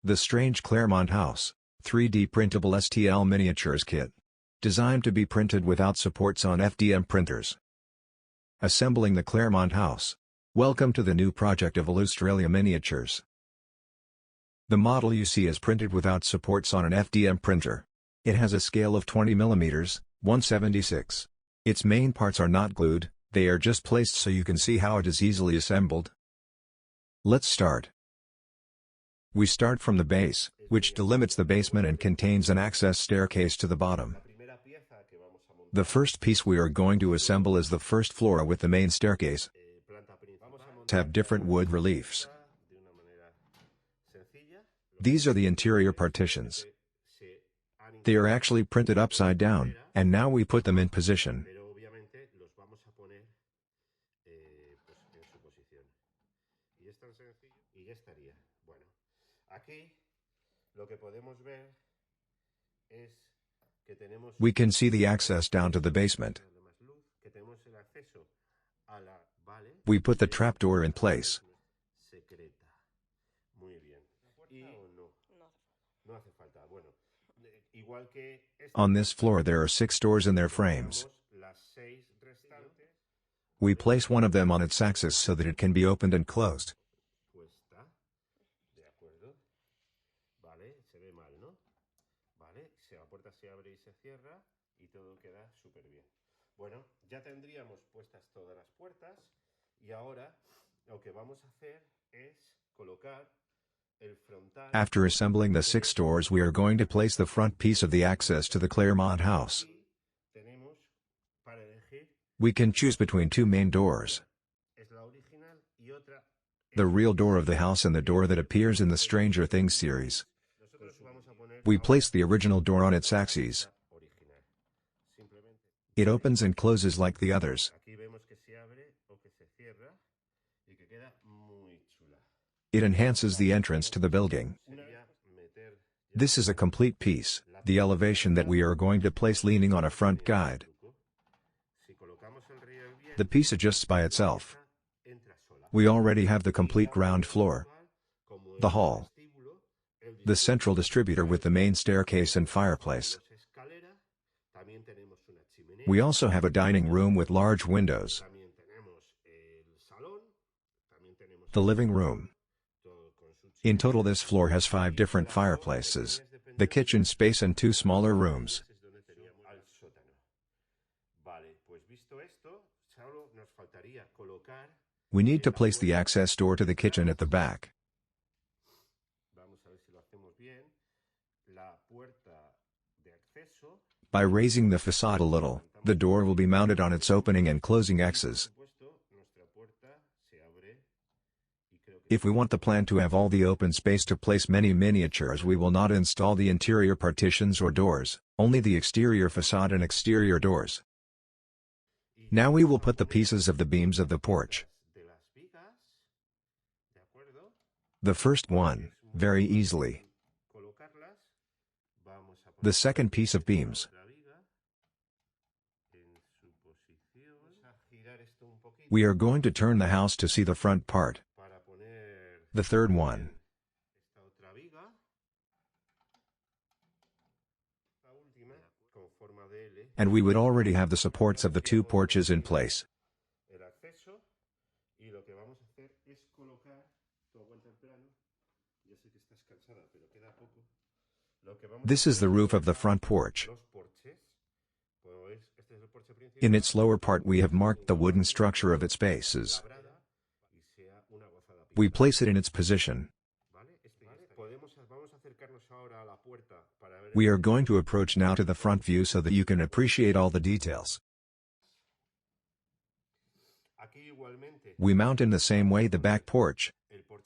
The strange Claremont house, 3D printable STL miniatures kit. Designed to be printed without supports on FDM printers. Assembling the Claremont house. Welcome to the new project of 𝗧𝗵𝗲 miniatures. The model you see is printed without supports on an FDM printer. It has a scale of 20 mm, 1/76. Its main parts are not glued, they are just placed so you can see how it is easily assembled. Let's start. We start from the base, which delimits the basement and contains an access staircase to the bottom. The first piece we are going to assemble is the first floor with the main staircase. Have different wood reliefs. These are the interior partitions. They are actually printed upside down, and now we put them in position. We can see the access down to the basement. We put the trapdoor in place. On this floor there are 6 doors and their frames. We place one of them on its axis so that it can be opened and closed. After assembling the 6 doors, we are going to place the front piece of the access to the Claremont house. We can choose between 2 main doors. The real door of the house and the door that appears in the Stranger Things series. We place the original door on its axes. It opens and closes like the others. It enhances the entrance to the building. This is a complete piece, the elevation that we are going to place leaning on a front guide. The piece adjusts by itself. We already have the complete ground floor, the hall, the central distributor with the main staircase and fireplace. We also have a dining room with large windows. The living room. In total this floor has 5 different fireplaces, the kitchen space and 2 smaller rooms. We need to place the access door to the kitchen at the back. By raising the facade a little, the door will be mounted on its opening and closing X's. If we want the plan to have all the open space to place many miniatures, we will not install the interior partitions or doors, only the exterior facade and exterior doors. Now we will put the pieces of the beams of the porch. The first one, very easily. The second piece of beams. We are going to turn the house to see the front part. The third one. And we would already have the supports of the 2 porches in place. This is the roof of the front porch. In its lower part we have marked the wooden structure of its bases. We place it in its position. We are going to approach now to the front view so that you can appreciate all the details. We mount in the same way the back porch,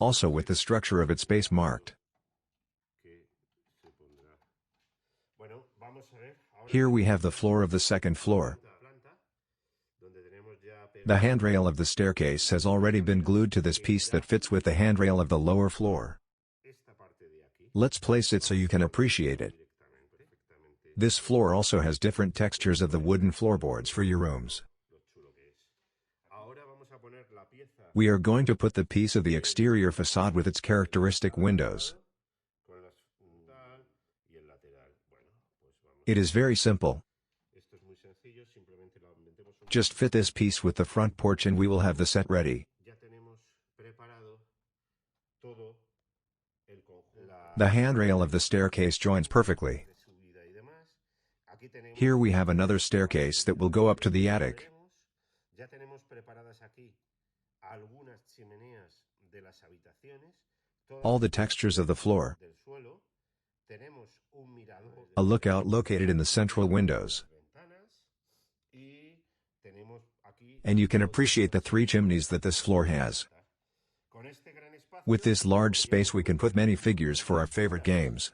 also with the structure of its base marked. Here we have the floor of the second floor. The handrail of the staircase has already been glued to this piece that fits with the handrail of the lower floor. Let's place it so you can appreciate it. This floor also has different textures of the wooden floorboards for your rooms. We are going to put the piece of the exterior facade with its characteristic windows. It is very simple. Just fit this piece with the front porch and we will have the set ready. The handrail of the staircase joins perfectly. Here we have another staircase that will go up to the attic. All the textures of the floor. A lookout located in the central windows. And you can appreciate the 3 chimneys that this floor has. With this large space we can put many figures for our favorite games.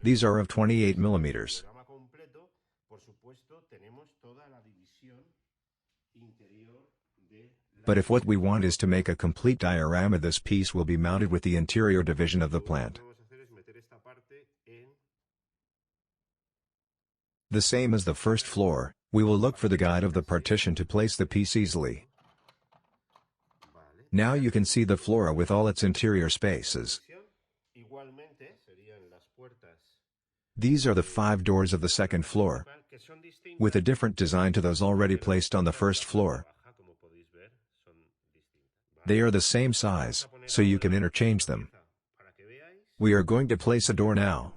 These are of 28mm. But if what we want is to make a complete diorama, this piece will be mounted with the interior division of the plant. The same as the first floor, we will look for the guide of the partition to place the piece easily. Now you can see the floor with all its interior spaces. These are the 5 doors of the second floor, with a different design to those already placed on the first floor. They are the same size, so you can interchange them. We are going to place a door now.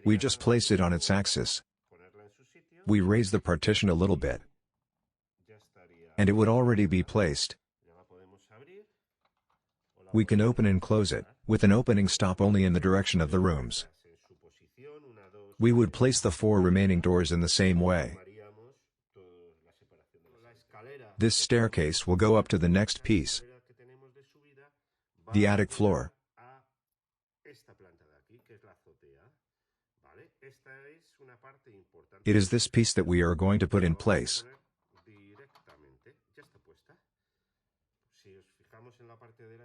We just place it on its axis. We raise the partition a little bit, and it would already be placed. We can open and close it, with an opening stop only in the direction of the rooms. We would place the 4 remaining doors in the same way. This staircase will go up to the next piece, the attic floor. It is this piece that we are going to put in place.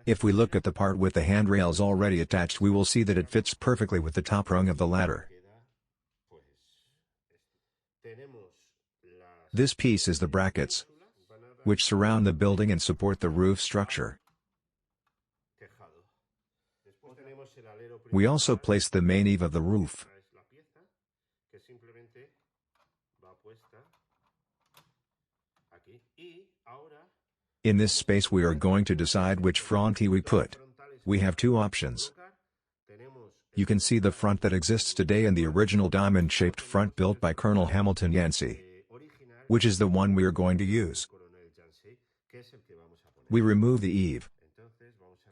If we look at the part with the handrails already attached, we will see that it fits perfectly with the top rung of the ladder. This piece is the brackets, which surround the building and support the roof structure. We also place the main eave of the roof. In this space we are going to decide which fronty we put. We have 2 options. You can see the front that exists today and the original diamond-shaped front built by Colonel Hamilton Yancey, which is the one we are going to use. We remove the eave,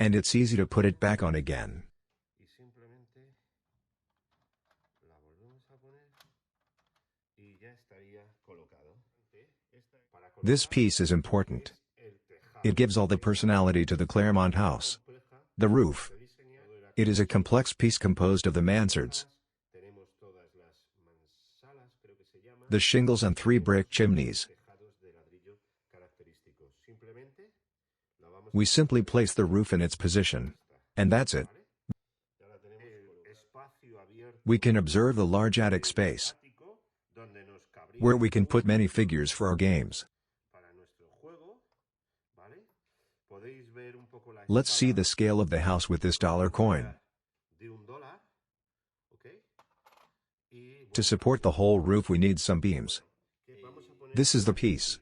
and it's easy to put it back on again. This piece is important. It gives all the personality to the Claremont house. The roof. It is a complex piece composed of the mansards, the shingles and 3 brick chimneys. We simply place the roof in its position, and that's it. We can observe the large attic space, where we can put many figures for our games. Let's see the scale of the house with this dollar coin. To support the whole roof we need some beams. This is the piece.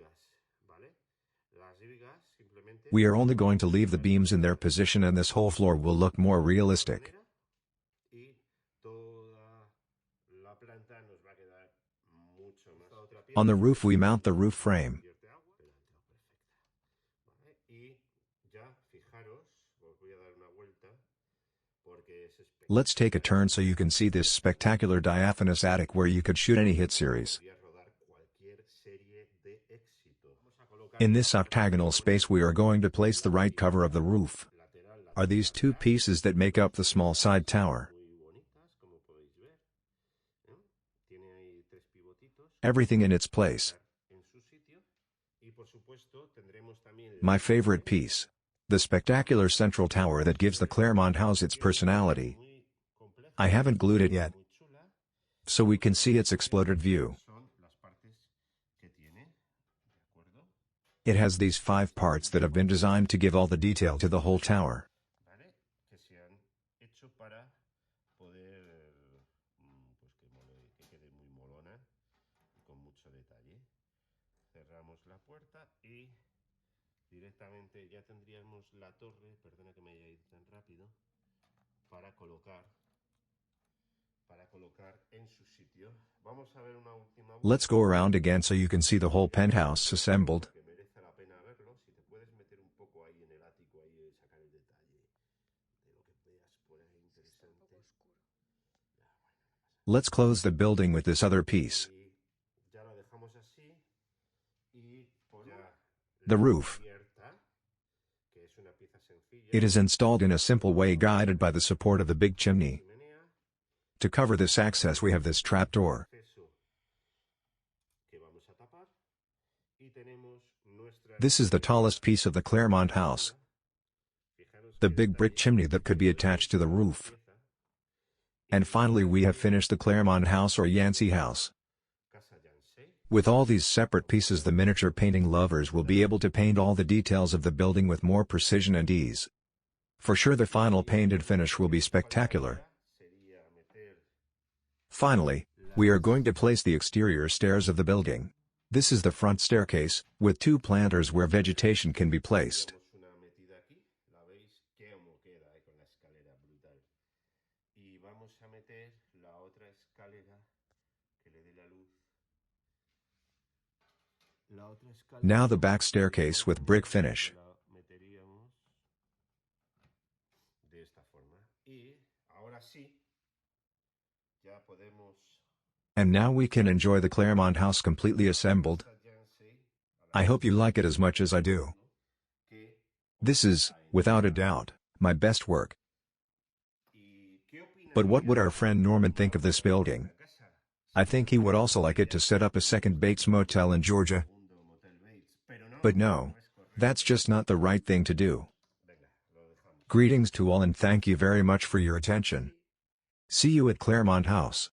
We are only going to leave the beams in their position and this whole floor will look more realistic. On the roof we mount the roof frame. Let's take a turn so you can see this spectacular diaphanous attic where you could shoot any hit series. In this octagonal space we are going to place the right cover of the roof. Are these 2 pieces that make up the small side tower. Everything in its place. My favorite piece. The spectacular central tower that gives the Claremont house its personality. I haven't glued it yet, so we can see its exploded view. It has these 5 parts that have been designed to give all the detail to the whole tower. que quede muy molona y con mucho detalle. Cerramos la puerta y directamente ya tendríamos la torre, perdona que me haya ido tan rápido, para colocar en su sitio. Vamos a ver una última vuelta. Let's go around again so you can see the whole penthouse assembled. Que merece la pena verlo. Si te puedes meter un poco ahí en el ático, ahí sacar el detalle de lo que veas por ahí interesante. Let's close the building with this other piece. Ya lo dejamos así y The roof. It is installed in a simple way, guided by the support of the big chimney. To cover this access we have this trapdoor. This is the tallest piece of the Claremont house. The big brick chimney that could be attached to the roof. And finally we have finished the Claremont house or 𝗬𝗓𝗓 house. With all these separate pieces, the miniature painting lovers will be able to paint all the details of the building with more precision and ease. For sure the final painted finish will be spectacular. Finally, we are going to place the exterior stairs of the building. This is the front staircase, with two planters where vegetation can be placed. Now the back staircase with brick finish. And now we can enjoy the Claremont house completely assembled. I hope you like it as much as I do. This is, without a doubt, my best work. But what would our friend Norman think of this building? I think he would also like it to set up a second Bates Motel in Georgia. But no, that's just not the right thing to do. Greetings to all and thank you very much for your attention. See you at Claremont House.